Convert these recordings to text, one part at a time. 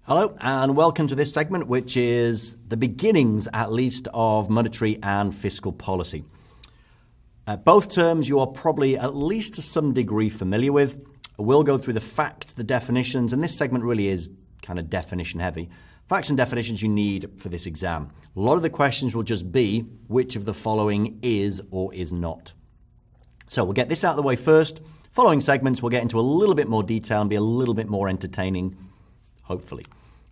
Hello and welcome to this segment, which is the beginnings, at least, of monetary and fiscal policy. Both terms you are probably at least to some degree familiar with. We'll go through the facts, the definitions, and this segment really is kind of definition heavy. Facts and definitions you need for this exam. A lot of the questions will just be which of the following is or is not. So we'll get this out of the way first. Following segments, we'll get into a little bit more detail and be a little bit more entertaining, hopefully.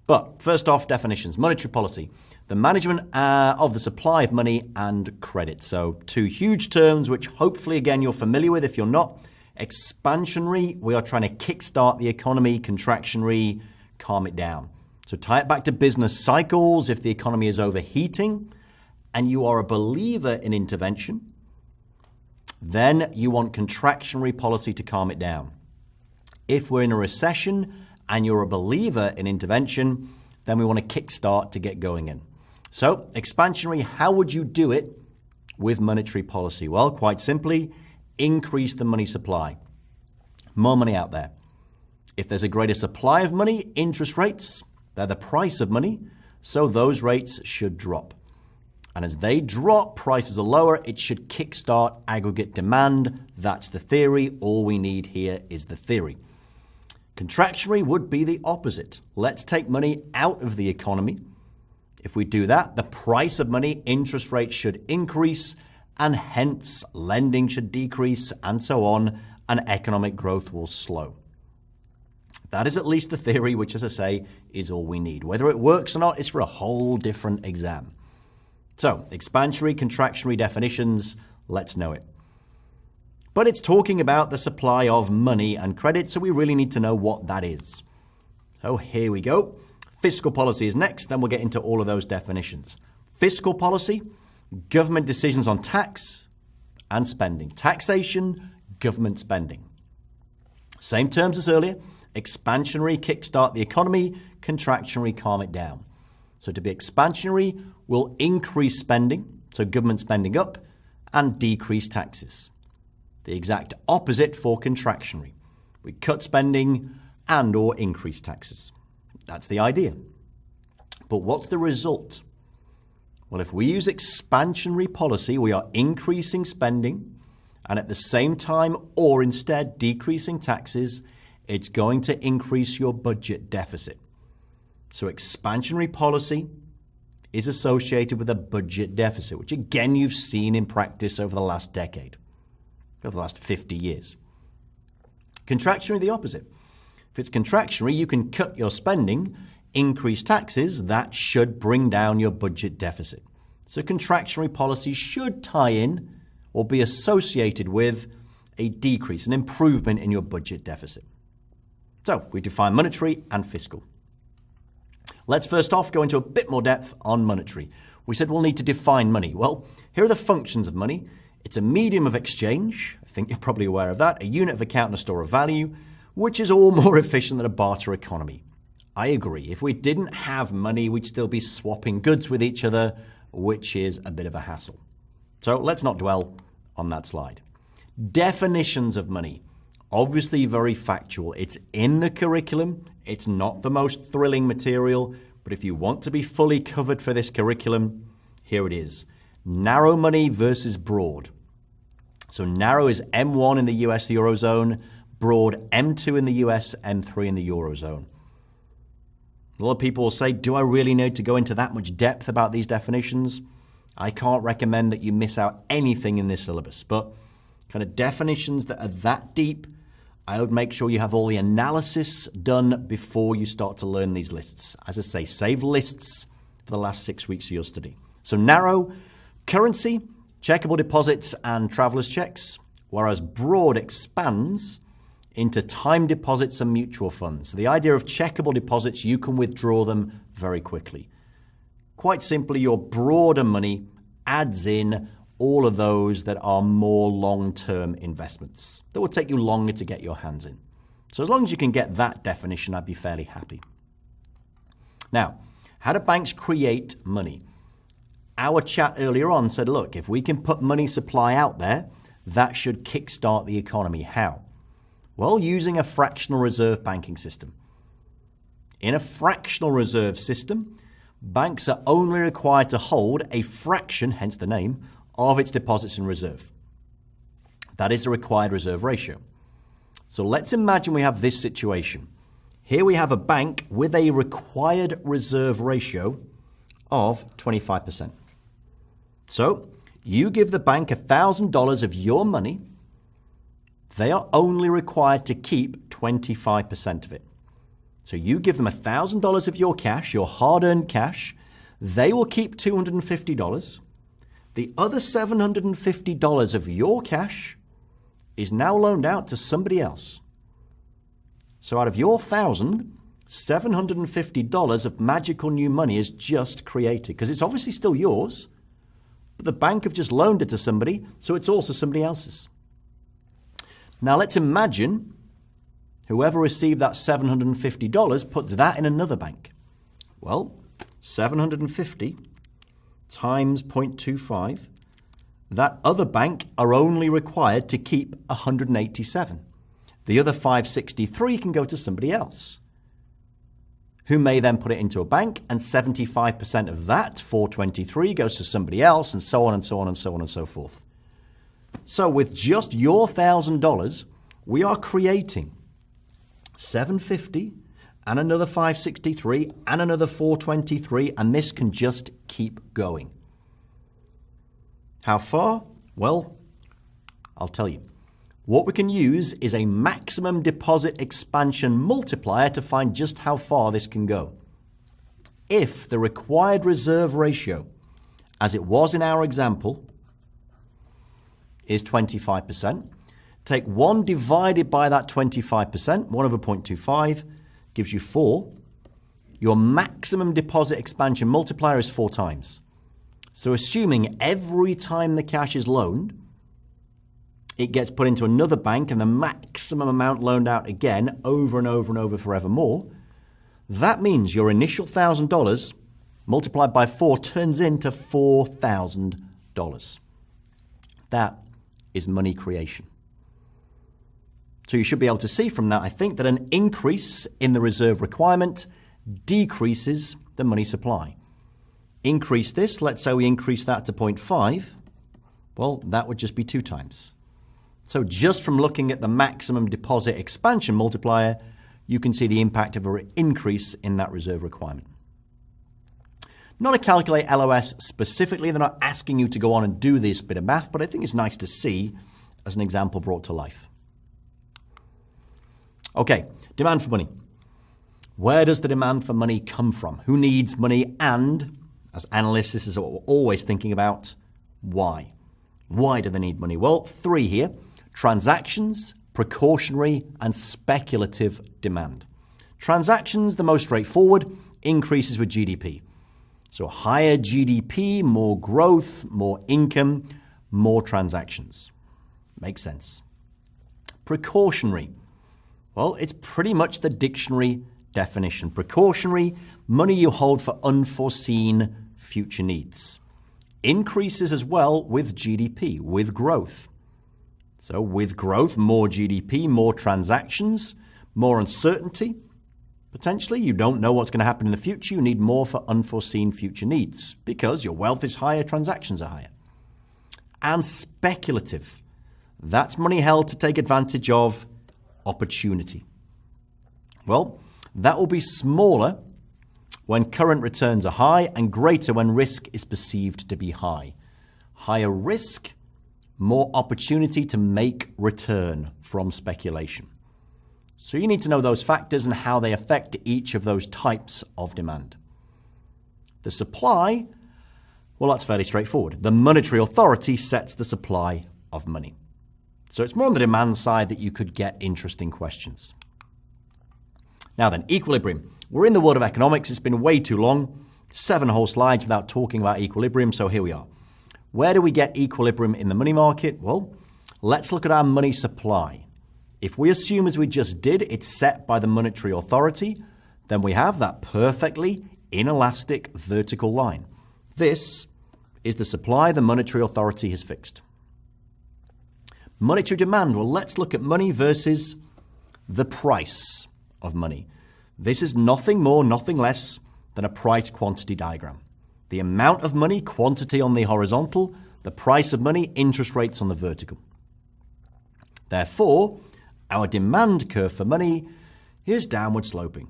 But first off, definitions. Monetary policy, the management of the supply of money and credit. So two huge terms, which hopefully, again, you're familiar with. If you're not, expansionary, we are trying to kickstart the economy. Contractionary, calm it down. So tie it back to business cycles. If the economy is overheating and you are a believer in intervention, then you want contractionary policy to calm it down. If we're in a recession and you're a believer in intervention, then we want to kickstart to get going in. So expansionary, how would you do it with monetary policy? Well, quite simply, increase the money supply. More money out there. If there's a greater supply of money, interest rates, they're the price of money, so those rates should drop. And as they drop, prices are lower, it should kickstart aggregate demand. That's the theory. All we need here is the theory. Contractionary would be the opposite. Let's take money out of the economy. If we do that, the price of money, interest rates should increase, and hence lending should decrease, and so on, and economic growth will slow. That is at least the theory, which, as I say, is all we need. Whether it works or not is for a whole different exam. So, expansionary, contractionary definitions, let's know it. But it's talking about the supply of money and credit, so we really need to know what that is. So here we go. Fiscal policy is next, then we'll get into all of those definitions. Fiscal policy, government decisions on tax and spending. Taxation, government spending. Same terms as earlier. Expansionary, kickstart the economy. Contractionary, calm it down. So to be expansionary, we'll increase spending, so government spending up, and decrease taxes. The exact opposite for contractionary. We cut spending and or increase taxes. That's the idea. But what's the result? Well, if we use expansionary policy, we are increasing spending and at the same time or instead decreasing taxes, it's going to increase your budget deficit. So expansionary policy is associated with a budget deficit, which again you've seen in practice over the last decade. Over the last 50 years. Contractionary, the opposite. If it's contractionary, you can cut your spending, increase taxes, that should bring down your budget deficit. So contractionary policy should tie in or be associated with a decrease, an improvement in your budget deficit. So we define monetary and fiscal. Let's first off go into a bit more depth on monetary. We said we'll need to define money. Well, here are the functions of money. It's a medium of exchange, I think you're probably aware of that, a unit of account and a store of value, which is all more efficient than a barter economy. I agree. If we didn't have money, we'd still be swapping goods with each other, which is a bit of a hassle. So let's not dwell on that slide. Definitions of money. Obviously very factual. It's in the curriculum. It's not the most thrilling material, but if you want to be fully covered for this curriculum, here it is. Narrow money versus broad. So narrow is M1 in the US, the Eurozone. Broad, M2 in the US, M3 in the Eurozone. A lot of people will say, do I really need to go into that much depth about these definitions? I can't recommend that you miss out anything in this syllabus, but kind of definitions that are that deep, I would make sure you have all the analysis done before you start to learn these lists. As I say, save lists for the last 6 weeks of your study. So narrow, currency, checkable deposits and travelers' checks, whereas broad expands into time deposits and mutual funds. So the idea of checkable deposits, you can withdraw them very quickly. Quite simply, your broader money adds in all of those that are more long-term investments that will take you longer to get your hands in. So as long as you can get that definition, I'd be fairly happy. Now, how do banks create money? Our chat earlier on said, look, if we can put money supply out there, that should kickstart the economy. How? Well, using a fractional reserve banking system. In a fractional reserve system, banks are only required to hold a fraction, hence the name, of its deposits in reserve. That is the required reserve ratio. So let's imagine we have this situation. Here we have a bank with a required reserve ratio of 25%. So you give the bank $1,000 of your money. They are only required to keep 25% of it. So you give them $1,000 of your cash, your hard-earned cash. They will keep $250. The other $750 of your cash is now loaned out to somebody else. So out of your $1,000, $750 of magical new money is just created because it's obviously still yours, but the bank have just loaned it to somebody, so it's also somebody else's. Now let's imagine whoever received that $750 puts that in another bank. Well, 750 times 0.25, that other bank are only required to keep 187. The other 563 can go to somebody else, who may then put it into a bank, and 75% of that, 423, goes to somebody else, and so on and so on and so on and so forth. So with just your $1,000, we are creating 750 and another 563 and another 423, and this can just keep going. How far? Well, I'll tell you. What we can use is a maximum deposit expansion multiplier to find just how far this can go. If the required reserve ratio, as it was in our example, is 25%, take 1 divided by that 25%, 1 over 0.25, gives you 4. Your maximum deposit expansion multiplier is 4 times. So assuming every time the cash is loaned, it gets put into another bank and the maximum amount loaned out again over and over and over forevermore, that means your initial $1,000 multiplied by 4 turns into $4,000. That is money creation. So you should be able to see from that, I think, that an increase in the reserve requirement decreases the money supply. Increase this, let's say we increase that to 0.5, well, that would just be 2 times. So just from looking at the maximum deposit expansion multiplier, you can see the impact of an increase in that reserve requirement. Not to calculate LOS specifically, they're not asking you to go on and do this bit of math, but I think it's nice to see as an example brought to life. Okay, demand for money. Where does the demand for money come from? Who needs money? And as analysts, this is what we're always thinking about. Why? Why do they need money? Well, 3 here. Transactions, precautionary, and speculative demand. Transactions, the most straightforward, increases with GDP. So higher GDP, more growth, more income, more transactions. Makes sense. Precautionary. Well, it's pretty much the dictionary definition. Precautionary, money you hold for unforeseen future needs. Increases as well with GDP, with growth. So with growth, more GDP, more transactions, more uncertainty. Potentially, you don't know what's going to happen in the future. You need more for unforeseen future needs because your wealth is higher, transactions are higher. And speculative. That's money held to take advantage of opportunity. Well, that will be smaller when current returns are high and greater when risk is perceived to be high. Higher risk, more opportunity to make return from speculation. So you need to know those factors and how they affect each of those types of demand. The supply, well, that's fairly straightforward. The monetary authority sets the supply of money. So it's more on the demand side that you could get interesting questions. Now then, equilibrium. We're in the world of economics. It's been way too long. 7 whole slides without talking about equilibrium, so here we are. Where do we get equilibrium in the money market? Well, let's look at our money supply. If we assume, as we just did, it's set by the monetary authority, then we have that perfectly inelastic vertical line. This is the supply the monetary authority has fixed. Monetary demand. Well, let's look at money versus the price of money. This is nothing more, nothing less than a price quantity diagram. The amount of money, quantity on the horizontal, the price of money, interest rates on the vertical. Therefore, our demand curve for money is downward sloping.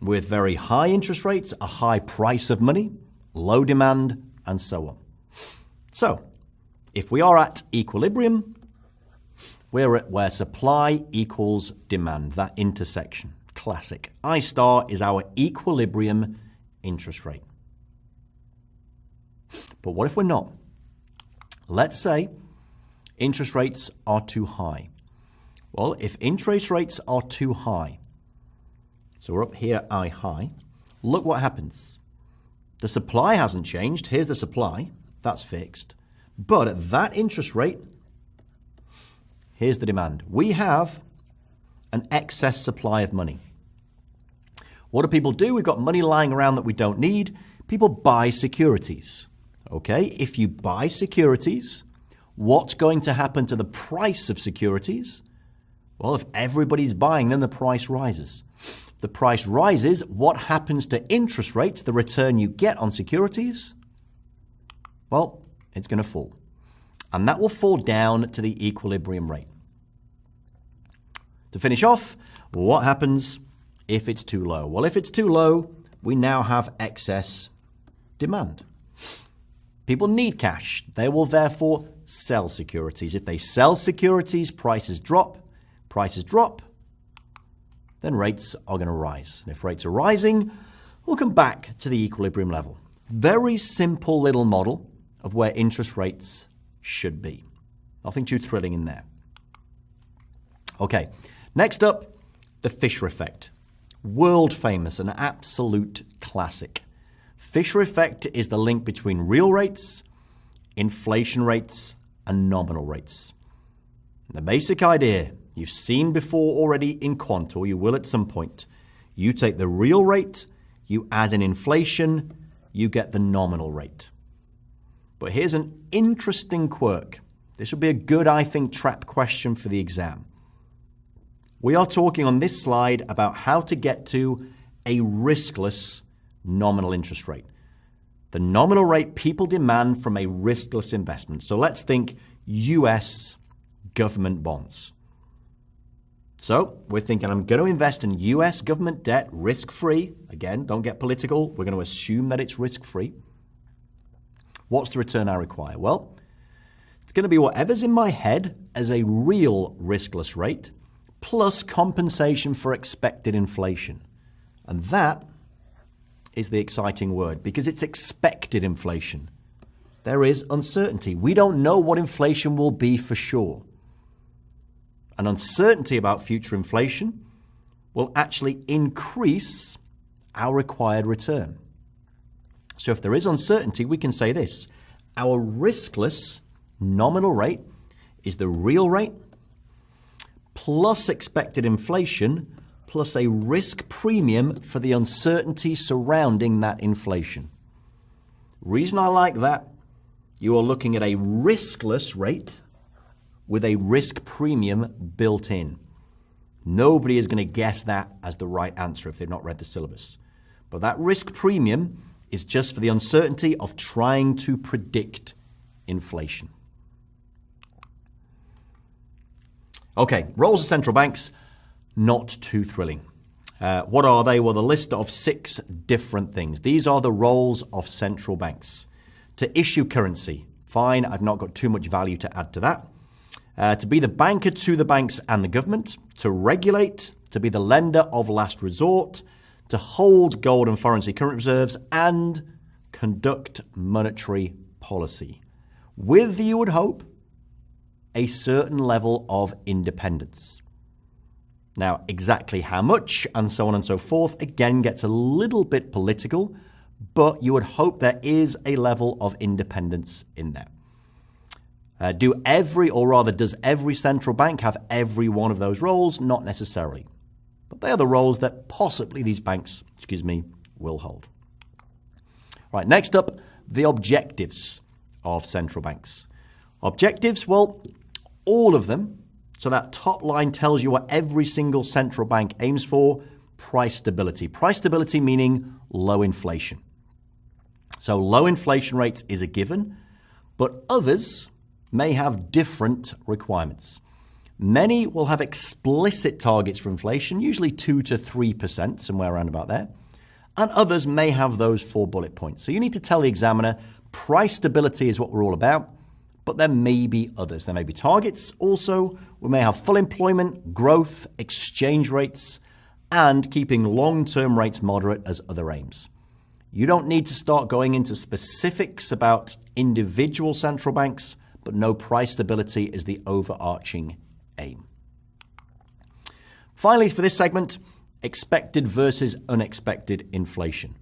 With very high interest rates, a high price of money, low demand, and so on. So, if we are at equilibrium, we're at where supply equals demand, that intersection. Classic. I star is our equilibrium interest rate. But what if we're not? Let's say interest rates are too high. Well, if interest rates are too high, so we're up here, I high, look what happens. The supply hasn't changed. Here's the supply. That's fixed. But at that interest rate, here's the demand. We have an excess supply of money. What do people do? We've got money lying around that we don't need. People buy securities. Okay, if you buy securities, what's going to happen to the price of securities? Well, if everybody's buying them, the price rises. If the price rises, what happens to interest rates, the return you get on securities? Well, it's going to fall. And that will fall down to the equilibrium rate. To finish off, what happens if it's too low? Well, if it's too low, we now have excess demand. People need cash. They will therefore sell securities. If they sell securities, prices drop. Prices drop, then rates are going to rise. And if rates are rising, we'll come back to the equilibrium level. Very simple little model of where interest rates should be. Nothing too thrilling in there. Okay, next up, the Fisher effect. World famous, an absolute classic. Fisher effect is the link between real rates, inflation rates, and nominal rates. The basic idea you've seen before already in quant, or you will at some point. You take the real rate, you add in inflation, you get the nominal rate. But here's an interesting quirk. This will be a good, I think, trap question for the exam. We are talking on this slide about how to get to a riskless nominal interest rate. The nominal rate people demand from a riskless investment. So let's think US government bonds. So we're thinking I'm going to invest in US government debt, risk-free. Again, don't get political. We're going to assume that it's risk-free. What's the return I require? Well, it's going to be whatever's in my head as a real riskless rate plus compensation for expected inflation. And that is the exciting word because it's expected inflation. There is uncertainty. We don't know what inflation will be for sure. An uncertainty about future inflation will actually increase our required return. So if there is uncertainty, we can say this. Our riskless nominal rate is the real rate plus expected inflation plus a risk premium for the uncertainty surrounding that inflation. Reason I like that, you are looking at a riskless rate with a risk premium built in. Nobody is going to guess that as the right answer if they've not read the syllabus. But that risk premium is just for the uncertainty of trying to predict inflation. Okay, roles of central banks, not too thrilling. What are they? Well, the list of 6 different things. These are the roles of central banks. To issue currency, fine, I've not got too much value to add to that. To be the banker to the banks and the government, to regulate, to be the lender of last resort, to hold gold and foreign currency reserves, and conduct monetary policy. With, you would hope, a certain level of independence. Now, exactly how much and so on and so forth, again, gets a little bit political, but you would hope there is a level of independence in there. Does every central bank have every one of those roles? Not necessarily. But they are the roles that possibly these banks, will hold. Right, next up, the objectives of central banks. Objectives, well, all of them. So that top line tells you what every single central bank aims for. price stability. Price stability meaning low inflation. So low inflation rates is a given, but others may have different requirements. Many will have explicit targets for inflation, usually 2 to 3%, somewhere around about there. And others may have those 4 bullet points. So you need to tell the examiner price stability is what we're all about, but there may be others. There may be targets. Also, we may have full employment, growth, exchange rates, and keeping long-term rates moderate as other aims. You don't need to start going into specifics about individual central banks, but no, price stability is the overarching aim. Finally, for this segment, expected versus unexpected inflation.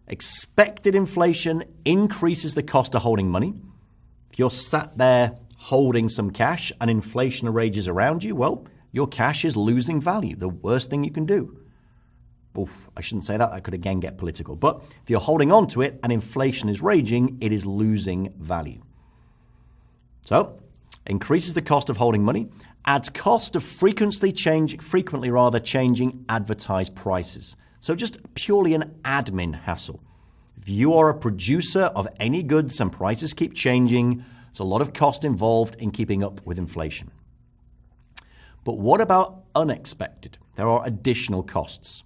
Expected inflation increases the cost of holding money. If you're sat there holding some cash and inflation rages around you, well, your cash is losing value. The worst thing you can do. Oof, I shouldn't say that. That could again get political. But if you're holding on to it and inflation is raging, it is losing value. So, increases the cost of holding money, adds cost of frequently changing advertised prices. So just purely an admin hassle. If you are a producer of any goods and prices keep changing, there's a lot of cost involved in keeping up with inflation. But what about unexpected? There are additional costs.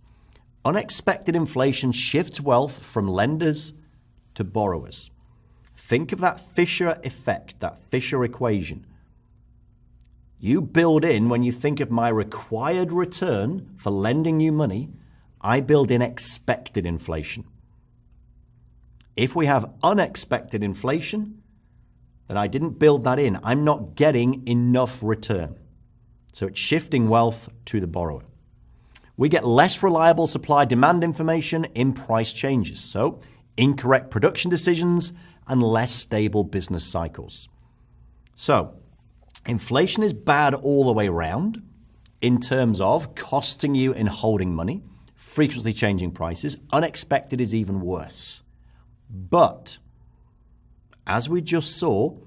Unexpected inflation shifts wealth from lenders to borrowers. Think of that Fisher effect, that Fisher equation. You build in, when you think of my required return for lending you money, I build in expected inflation. If we have unexpected inflation, then I didn't build that in. I'm not getting enough return. So it's shifting wealth to the borrower. We get less reliable supply-demand information in price changes, so incorrect production decisions and less stable business cycles. So, inflation is bad all the way around in terms of costing you in holding money, frequently changing prices. Unexpected is even worse. But, as we just saw,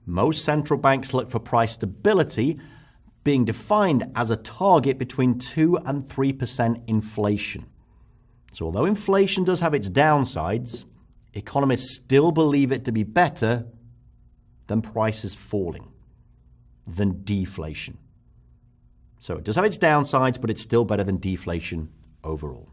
most central banks look for price stability being defined as a target between 2 and 3% inflation. So although inflation does have its downsides, economists still believe it to be better than prices falling, than deflation. So it does have its downsides, but it's still better than deflation overall.